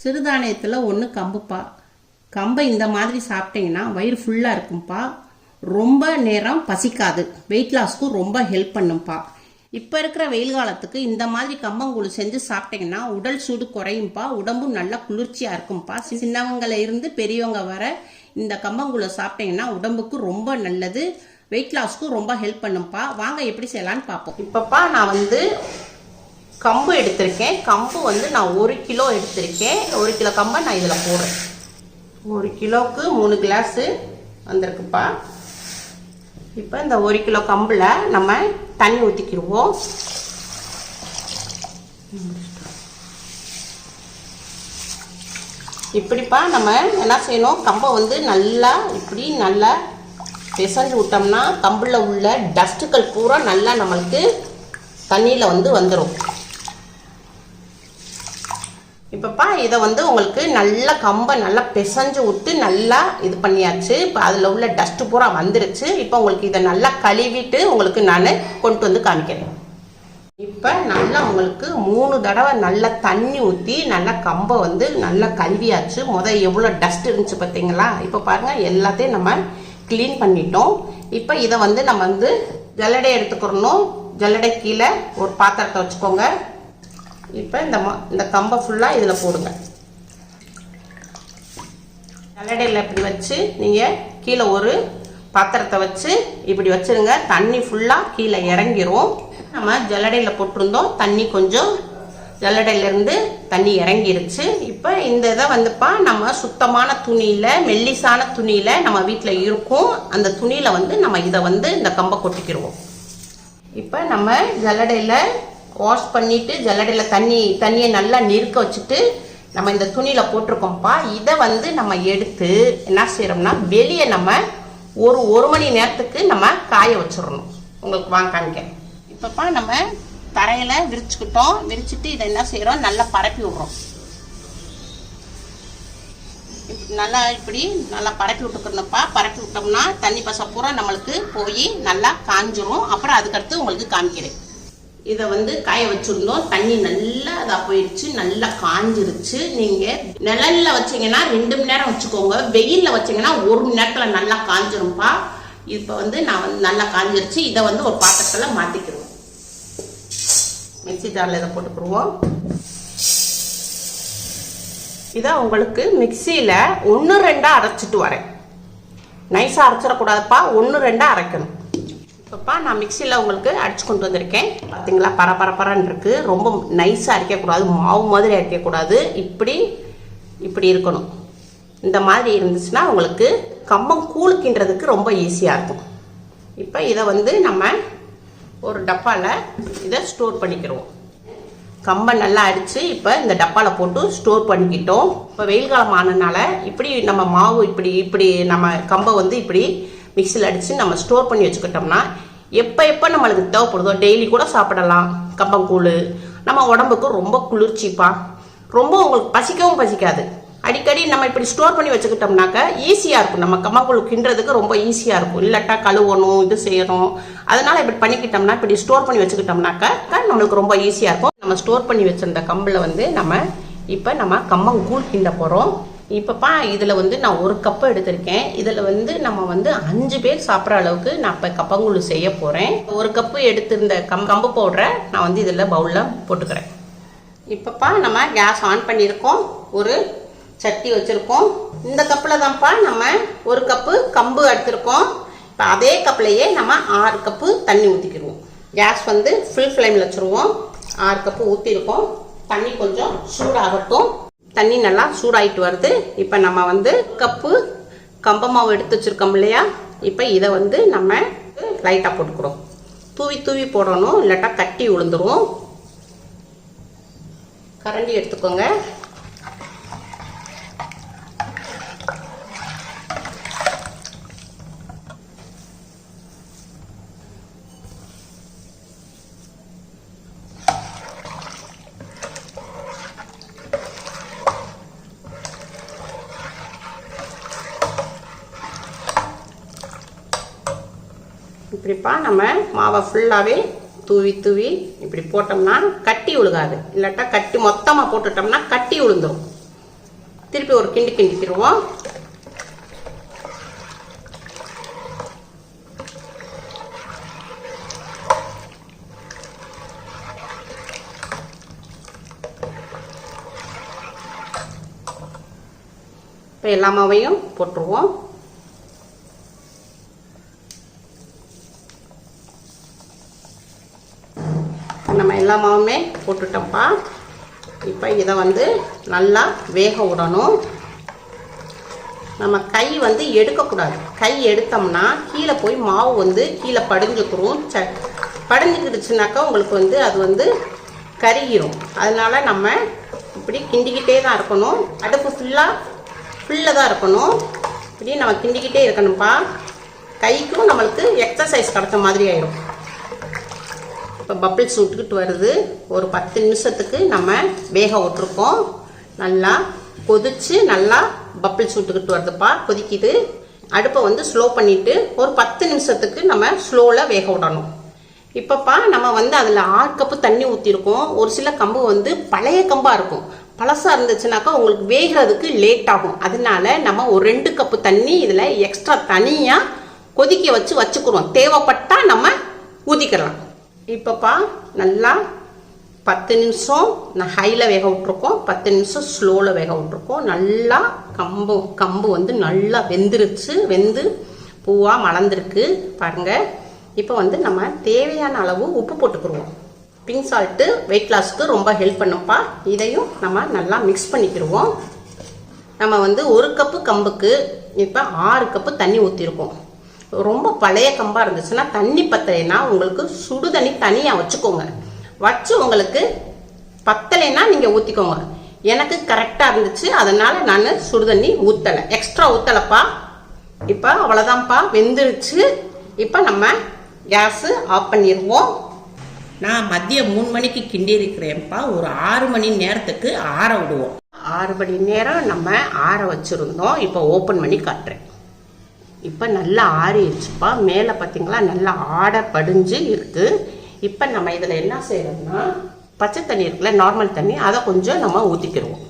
சிறுதானியத்தில் ஒன்று கம்புப்பா. கம்பை இந்த மாதிரி சாப்பிட்டீங்கன்னா வயிறு ஃபுல்லாக இருக்கும்ப்பா. ரொம்ப நேரம் பசிக்காது. வெயிட் லாஸ்க்கு ரொம்ப ஹெல்ப் பண்ணும்ப்பா. இப்போ இருக்கிற வெயில் காலத்துக்கு இந்த மாதிரி கம்பங்கூழ் செஞ்சு சாப்பிட்டீங்கன்னா உடல் சூடு குறையும்ப்பா. உடம்பும் நல்லா குளிர்ச்சியாக இருக்கும்ப்பா. சின்னவங்கள இருந்து பெரியவங்க வர இந்த கம்பங்கூழை சாப்பிட்டீங்கன்னா உடம்புக்கு ரொம்ப நல்லது. வெயிட் லாஸ்க்கு ரொம்ப ஹெல்ப் பண்ணும்ப்பா. வாங்க எப்படி செய்யலான்னு பார்ப்போம். இப்போப்பா நான் கம்பு எடுத்திருக்கேன். கம்பு நான் 1 கிலோ எடுத்திருக்கேன். 1 கிலோ கம்பை நான் இதில் போடுறேன். 1 கிலோவுக்கு 3 கிளாஸு வந்திருக்குப்பா. இப்போ இந்த 1 கிலோ கம்பில் நம்ம தண்ணி ஊற்றிக்கிடுவோம். இப்படிப்பா நம்ம என்ன செய்யணும், கம்பை நல்லா நல்லா பிசைஞ்சு விட்டோம்னா கம்பில் உள்ள டஸ்ட்டுகள் பூரா நல்லா நம்மளுக்கு தண்ணியில் வந்துடும். இப்போப்பா இதை உங்களுக்கு நல்லா கம்பை நல்லா பிசைஞ்சு விட்டு நல்லா இது பண்ணியாச்சு. இப்போ அதில் உள்ள டஸ்ட்டு பூரா வந்துருச்சு. இப்போ உங்களுக்கு இதை நல்லா கழுவிட்டு உங்களுக்கு நான் கொண்டு காமிக்கிறேன். இப்போ நல்லா உங்களுக்கு 3 தடவை நல்லா தண்ணி ஊற்றி நல்லா கம்பை நல்லா கழுவியாச்சு. எவ்வளோ டஸ்ட் இருந்துச்சு பார்த்தீங்களா? இப்போ பாருங்கள், எல்லாத்தையும் நம்ம க்ளீன் பண்ணிட்டோம். இப்போ இதை நம்ம ஜல்லடை எடுத்துக்கிறணும். ஜல்லடை கீழே ஒரு பாத்திரத்தை வச்சுக்கோங்க. இப்போ இந்த கம்பை ஃபுல்லாக இதில் போடுங்க. ஜல்லடையில் இப்படி வச்சு நீங்கள் கீழே ஒரு பாத்திரத்தை வச்சு இப்படி வச்சுருங்க. தண்ணி ஃபுல்லாக கீழே இறங்கிரும். நம்ம ஜல்லடையில் போட்டிருந்தோம், தண்ணி கொஞ்சம் ஜல்லடையிலேருந்து தண்ணி இறங்கிருச்சு. இப்போ இந்த இதை நம்ம சுத்தமான துணியில், மெல்லிசான துணியில் நம்ம வீட்டில் இருக்கும். அந்த துணியில் நம்ம இதை இந்த கம்பை கொட்டிக்கிடுவோம். இப்போ நம்ம ஜல்லடையில் வாஷ் பண்ணிட்டு ஜல்லடையில் தண்ணியை நல்லா நிறுக்க வச்சுட்டு நம்ம இந்த துணியில் போட்டிருக்கோம்ப்பா. இதை நம்ம எடுத்து என்ன செய்யறோம்னா வெளியே நம்ம ஒரு மணி நேரத்துக்கு நம்ம காய வச்சிடணும். உங்களுக்கு வாங்க காமிக்க. இப்போப்பா நம்ம தரையில் விரிச்சுக்கிட்டோம். விரிச்சுட்டு இதை என்ன செய்யறோம், நல்லா பரப்பி விடுறோம். இப்படி நல்லா பரப்பி விட்டுக்கணும்ப்பா. பரப்பி விட்டோம்னா தண்ணி பசை பூரா நம்மளுக்கு போய் நல்லா காஞ்சிரும். அப்புறம் அதுக்கடுத்து உங்களுக்கு காமிக்கிறேன். இதை காய வச்சுருந்தோம். தண்ணி நல்லா இதாக போயிடுச்சு, நல்லா காஞ்சிருச்சு. நீங்கள் நிழலில் வச்சிங்கன்னா 2 மணி நேரம் வச்சுக்கோங்க. வெயிலில் வச்சிங்கன்னா 1 மணி நேரத்தில் நல்லா காஞ்சிரும்ப்பா. இப்போ நான் நல்லா காஞ்சிருச்சு. இதை ஒரு பாத்திரத்தில் மாற்றிக்கிடுவோம். மிக்சி ஜாரில் இதை போட்டுக்கிடுவோம். இதை உங்களுக்கு மிக்சியில் 1-2 அரைச்சிட்டு வரேன். நைஸாக அரைச்சிடக்கூடாதுப்பா, 1-2 அரைக்கணும். இப்போப்பா நான் மிக்சியில் உங்களுக்கு அடிச்சு கொண்டு வந்திருக்கேன். பார்த்தீங்களா, பரபரன்னு இருக்குது. ரொம்ப நைஸாக அரைக்கக்கூடாது, மாவு மாதிரி அரைக்கக்கூடாது. இப்படி இருக்கணும். இந்த மாதிரி இருந்துச்சுன்னா உங்களுக்கு கம்பம் கூழுக்கின்றதுக்கு ரொம்ப ஈஸியாக இருக்கும். இப்போ இதை நம்ம ஒரு டப்பாவில் இதை ஸ்டோர் பண்ணிக்கிறோம். கம்பை நல்லா அடித்து இப்போ இந்த டப்பாவில் போட்டு ஸ்டோர் பண்ணிக்கிட்டோம். இப்போ வெயில் காலம் ஆனதுனால இப்படி நம்ம மாவு இப்படி நம்ம கம்பை இப்படி மிக்சியில் அடித்து நம்ம ஸ்டோர் பண்ணி வச்சுக்கிட்டோம்னா எப்போ நம்மளுக்கு தேவைப்படுதோ டெய்லி கூட சாப்பிடலாம். கம்பங்கூழ் நம்ம உடம்புக்கு ரொம்ப குளிர்ச்சிப்பா. ரொம்ப உங்களுக்கு பசிக்கவும் பசிக்காது. அடிக்கடி நம்ம இப்படி ஸ்டோர் பண்ணி வச்சுக்கிட்டோம்னாக்க ஈஸியாக இருக்கும். நம்ம கம்பங்கூழ் கிண்டுறதுக்கு ரொம்ப ஈஸியாக இருக்கும். இல்லாட்டா கழுவணும், இது செய்யணும். அதனால் இப்படி பண்ணிக்கிட்டோம்னா, இப்படி ஸ்டோர் பண்ணி வச்சுக்கிட்டோம்னாக்கா நம்மளுக்கு ரொம்ப ஈஸியாக இருக்கும். நம்ம ஸ்டோர் பண்ணி வச்சிருந்த கம்பில் நம்ம கம்பங்கூழ் கிண்ட போகிறோம். இப்போப்பா இதில் நான் 1 கப்பு எடுத்திருக்கேன். இதில் நம்ம 5 பேர் சாப்பிட்ற அளவுக்கு நான் இப்போ கம்பங்கூழ் செய்ய போகிறேன். 1 கப்பு எடுத்திருந்த கம்பு பவுடரை நான் இதில் பவுலில் போட்டுக்கிறேன். இப்போப்பா நம்ம கேஸ் ஆன் பண்ணியிருக்கோம். ஒரு சட்டி வச்சுருக்கோம். இந்த கப்பில் தான்ப்பா நம்ம 1 கப்பு கம்பு எடுத்திருக்கோம். இப்போ அதே கப்லையே நம்ம 6 கப்பு தண்ணி ஊற்றிக்கிடுவோம். கேஸ் ஃபுல் ஃப்ளேமில் வச்சுருவோம். 6 கப்பு ஊற்றிருக்கோம். தண்ணி கொஞ்சம் சூடாகட்டும். தண்ணி நல்லா சூடாயிட்டு வருது. இப்போ நம்ம கப்பு கம்ப மாவு எடுத்து வச்சுருக்கோம் இல்லையா? இப்போ இதை நம்ம லைட்டாக போட்டுக்கிறோம். தூவி போடணும், இல்லாட்டா கட்டி விழுந்துரும். கரண்டி எடுத்துக்கோங்க. இப்படிப்பா நம்ம மாவை ஃபுல்லாகவே தூவி இப்படி போட்டோம்னா கட்டி விழுகாது. இல்லாட்டா கட்டி மொத்தமாக போட்டுட்டோம்னா கட்டி விழுந்துடும். திருப்பி ஒரு கிண்டி கிண்டிக்கிடுவோம். இப்போ எல்லா மாவையும் போட்டுருவோம். நம்ம எல்லா மாவுமே போட்டுட்டோம்ப்பா. இப்போ இதை வந்து நல்லா வேக விடணும். நம்ம கை வந்து எடுக்கக்கூடாது. கை எடுத்தோம்னா கீழே போய் மாவு வந்து கீழே படிஞ்சுக்கிறோம். படிஞ்சுக்கிடுச்சுனாக்கா உங்களுக்கு வந்து அது வந்து கருகிரும். அதனால நம்ம இப்படி கிண்டிக்கிட்டே தான் இருக்கணும். அடுப்பு ஃபுல்லாக தான் இருக்கணும். இப்படி நம்ம கிண்டிக்கிட்டே இருக்கணும்ப்பா. கைக்கும் நம்மளுக்கு எக்ஸசைஸ் கிடைச்ச மாதிரி ஆயிடும். இப்போ பப்பிள்ஸ் விட்டுக்கிட்டு வருது. ஒரு 10 நிமிஷத்துக்கு நம்ம வேக விட்டுருக்கோம். நல்லா கொதிச்சு நல்லா பப்பிள்ஸ் விட்டுக்கிட்டு வருதுப்பா. கொதிக்குது. அடுப்பை வந்து ஸ்லோ பண்ணிவிட்டு ஒரு 10 நிமிஷத்துக்கு நம்ம ஸ்லோவில் வேக விடணும். இப்போப்பா நம்ம வந்து அதில் 6 கப்பு தண்ணி ஊற்றிருக்கோம். ஒரு சில கம்பு வந்து பழைய கம்பாக இருக்கும். பழசாக இருந்துச்சுனாக்கா உங்களுக்கு வேகிறதுக்கு லேட் ஆகும். அதனால நம்ம ஒரு 2 கப்பு தண்ணி இதில் எக்ஸ்ட்ரா தனியாக கொதிக்க வச்சுக்கிறோம். தேவைப்பட்டால் நம்ம ஊற்றிக்கலாம். இப்போப்பா நல்லா 10 நிமிஷம் நான் ஹையில் வேக விட்டுருக்கோம். 10 நிமிஷம் ஸ்லோவில் வேக விட்டுருக்கோம். நல்லா கம்பு வந்து நல்லா வெந்துருச்சு. வெந்து பூவாக மலர்ந்துருக்கு பாருங்கள். இப்போ வந்து நம்ம தேவையான அளவு உப்பு போட்டுக்கிடுவோம். பிங்க் சால்ட்டு வெயிட் லாஸ்க்கு ரொம்ப ஹெல்ப் பண்ணும்ப்பா. இதையும் நம்ம நல்லா மிக்ஸ் பண்ணிக்கிடுவோம். நம்ம வந்து 1 கப்பு கம்புக்கு இப்போ 6 கப்பு தண்ணி ஊற்றிருக்கோம். ரொம்ப பழைய கம்பாக இருந்துச்சுன்னா தண்ணி பத்தலைன்னா உங்களுக்கு சுடு தண்ணி தனியாக வச்சுக்கோங்க. வச்சு உங்களுக்கு பத்தலைன்னா நீங்கள் ஊற்றிக்கோங்க. எனக்கு கரெக்டாக இருந்துச்சு. அதனால் நான் சுடு தண்ணி ஊற்றலை, எக்ஸ்ட்ரா ஊற்றலைப்பா. இப்போ அவ்வளோதான்ப்பா, வெந்துருச்சு. இப்போ நம்ம கேஸு ஆஃப் பண்ணிடுவோம். நான் மதியம் 3 மணிக்கு கிண்டி இருக்கிறேன்ப்பா. ஒரு 6 மணி நேரத்துக்கு ஆற விடுவோம். 6 மணி நேரம் நம்ம ஆற வச்சுருந்தோம். இப்போ ஓப்பன் பண்ணி காட்டுறேன். இப்போ நல்லா ஆறிடுச்சுப்பா. மேலே பார்த்தீங்களா நல்லா ஆடை படிஞ்சு இருக்குது. இப்போ நம்ம இதில் என்ன செய்யறோம்னா பச்சை தண்ணி இருக்குல்ல, நார்மல் தண்ணி, அதை கொஞ்சம் நம்ம ஊற்றிக்கிடுவோம்.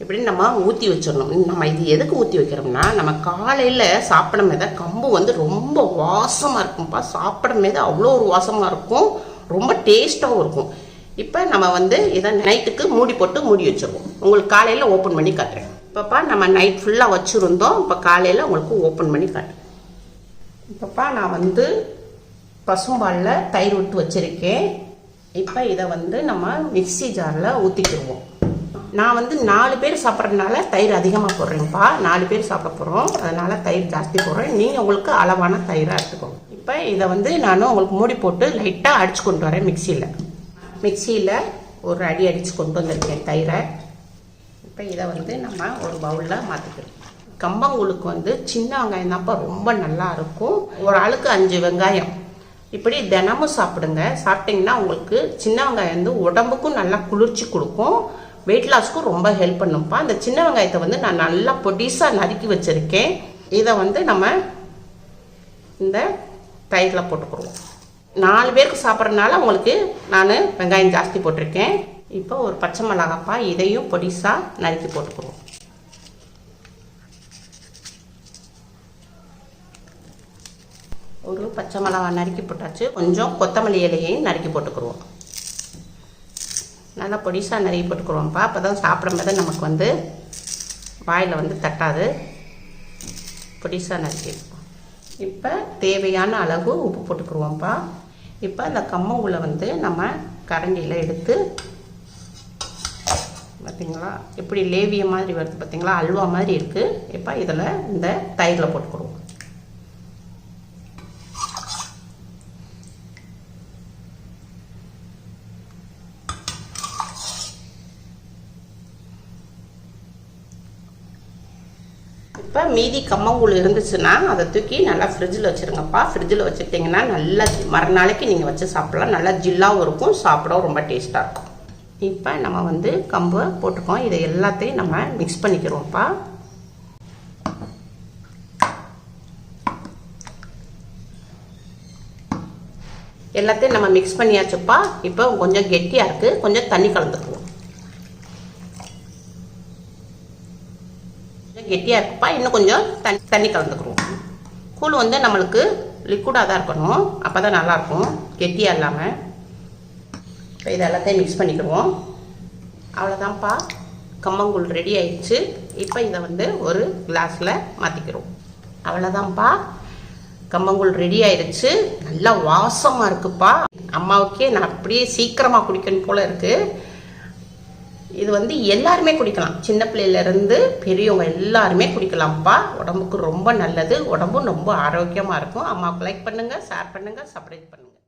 இப்படி நம்ம ஊற்றி வச்சிடணும். நம்ம இது எதுக்கு ஊற்றி வைக்கிறோம்னா நம்ம காலையில் சாப்பிடும் போது கம்பு வந்து ரொம்ப வாசமாக இருக்கும்ப்பா. சாப்பிடும் போது அவ்வளோ ஒரு வாசமாக இருக்கும். ரொம்ப டேஸ்ட்டாகவும் இருக்கும். இப்போ நம்ம வந்து இதை நைட்டுக்கு மூடி வச்சிருவோம். உங்களுக்கு காலையில் ஓப்பன் பண்ணி காட்டுறேன். இப்போப்பா நம்ம நைட் ஃபுல்லாக வச்சுருந்தோம். இப்போ காலையில் உங்களுக்கு ஓப்பன் பண்ணி காட்டுறேன். இப்போப்பா நான் வந்து பசும்பாலில் தயிர் விட்டு வச்சுருக்கேன். இப்போ இதை வந்து நம்ம மிக்ஸி ஜாரில் ஊற்றிக்கிடுவோம். நான் வந்து 4 பேர் சாப்பிட்றதுனால தயிர் அதிகமாக போடுறேன்ப்பா. 4 பேர் சாப்பிட போகிறோம், அதனால் தயிர் ஜாஸ்தி போடுறேன். நீங்கள் உங்களுக்கு அளவான தயிராக எடுத்துக்கோங்க. இப்போ இதை வந்து நான் உங்களுக்கு மூடி போட்டு லைட்டாக அடித்து கொண்டு வரேன். மிக்சியில் ஒரு அடி அடித்து கொண்டு வந்திருக்கேன் தயிரை. இப்போ இதை வந்து நம்ம ஒரு பவுலில் மாற்றிக்கிறோம். கம்பங்கூழுக்கு வந்து சின்ன வெங்காயம் தான்ப்பா ரொம்ப நல்லா இருக்கும். ஒரு ஆளுக்கு 5 வெங்காயம். இப்படி தினமும் சாப்பிடுங்க. சாப்பிட்டிங்கன்னா உங்களுக்கு சின்ன வெங்காயம் வந்து உடம்புக்கும் நல்லா குளிர்ச்சி கொடுக்கும். வெயிட் லாஸ்க்கும் ரொம்ப ஹெல்ப் பண்ணும்ப்பா. அந்த சின்ன வெங்காயத்தை வந்து நான் நல்லா பொடிசாக நறுக்கி வச்சுருக்கேன். இதை வந்து நம்ம இந்த தயிரில் போட்டுக்கிடுவோம். 4 பேருக்கு சாப்பிட்றதுனால உங்களுக்கு நான் வெங்காயம் ஜாஸ்தி போட்டிருக்கேன். இப்போ ஒரு பச்சை மிளகாப்பா, இதையும் பொடிசாக நறுக்கி போட்டுக்கிடுவோம். ஒரு பச்சை மிளகா நறுக்கி போட்டாச்சு. கொஞ்சம் கொத்தமல்லி இலையையும் நறுக்கி போட்டுக்கிடுவோம். நல்லா பொடிசாக நறுக்கி போட்டுக்கிடுவோம்ப்பா. அப்போ தான் சாப்பிடும்போது நமக்கு வந்து வாயில் வந்து தட்டாது. பொடிசாக நறுக்கிடுவோம். இப்போ தேவையான அளவு உப்பு போட்டுக்கிடுவோம்ப்பா. இப்போ அந்த கம்மங்கூழை வந்து நம்ம கரண்டியில் எடுத்து பார்த்தீங்களா எப்படி லேவிய மாதிரி வருது பார்த்தீங்களா, அல்வா மாதிரி இருக்குது. இப்போ இதில் இந்த தயிரில் போட்டுக்கிடுவோம். இப்போ மீதி கம்மங்கூழ் இருந்துச்சுன்னா அதை தூக்கி நல்லா ஃப்ரிட்ஜில் வச்சுருங்கப்பா. ஃப்ரிட்ஜில் வச்சுக்கிட்டிங்கன்னா நல்லா மறுநாளைக்கு நீங்கள் வச்சு சாப்பிடலாம். நல்லா ஜில்லாகவும் இருக்கும், சாப்பிடவும் ரொம்ப டேஸ்ட்டாக இருக்கும். இப்போ நம்ம வந்து கம்பை போட்டுக்கோம். இதை எல்லாத்தையும் நம்ம மிக்ஸ் பண்ணிக்கிறோம்ப்பா. எல்லாத்தையும் நம்ம மிக்ஸ் பண்ணியாச்சுப்பா. இப்போ கொஞ்சம் கெட்டியாக இருக்குது, கொஞ்சம் தண்ணி கலந்துக்குவோம். கெட்டியாக இருக்குப்பா. இன்னும் கொஞ்சம் தண்ணி கலந்துக்குருவோம். கூழ் வந்து நம்மளுக்கு லிக்விடாக தான் இருக்கணும், அப்போ தான் நல்லாயிருக்கும், கெட்டியாக இல்லாமல். இப்போ இது எல்லாத்தையும் மிக்ஸ் பண்ணிக்கிடுவோம். அவ்வளோதான்ப்பா, கம்பங்கூழ் ரெடி ஆயிடுச்சு. இப்போ இதை வந்து ஒரு கிளாஸில் மாற்றிக்கிறோம். அவ்வளோதான்ப்பா, கம்பங்கூழ் ரெடி ஆயிடுச்சு. நல்லா வாசமாக இருக்குப்பா. அம்மாவுக்கே நான் அப்படியே சீக்கிரமாக குடிக்கணும் போல் இருக்குது. இது வந்து எல்லாருமே குடிக்கலாம், சின்ன பிள்ளையிலேருந்து பெரியவங்க எல்லாருமே குடிக்கலாம்ப்பா. உடம்புக்கு ரொம்ப நல்லது, உடம்பும் ரொம்ப ஆரோக்கியமாக இருக்கும். அம்மாவுக்கு லைக் பண்ணுங்கள், ஷேர் பண்ணுங்கள், சப்ஸ்கிரைப் பண்ணுங்கள்.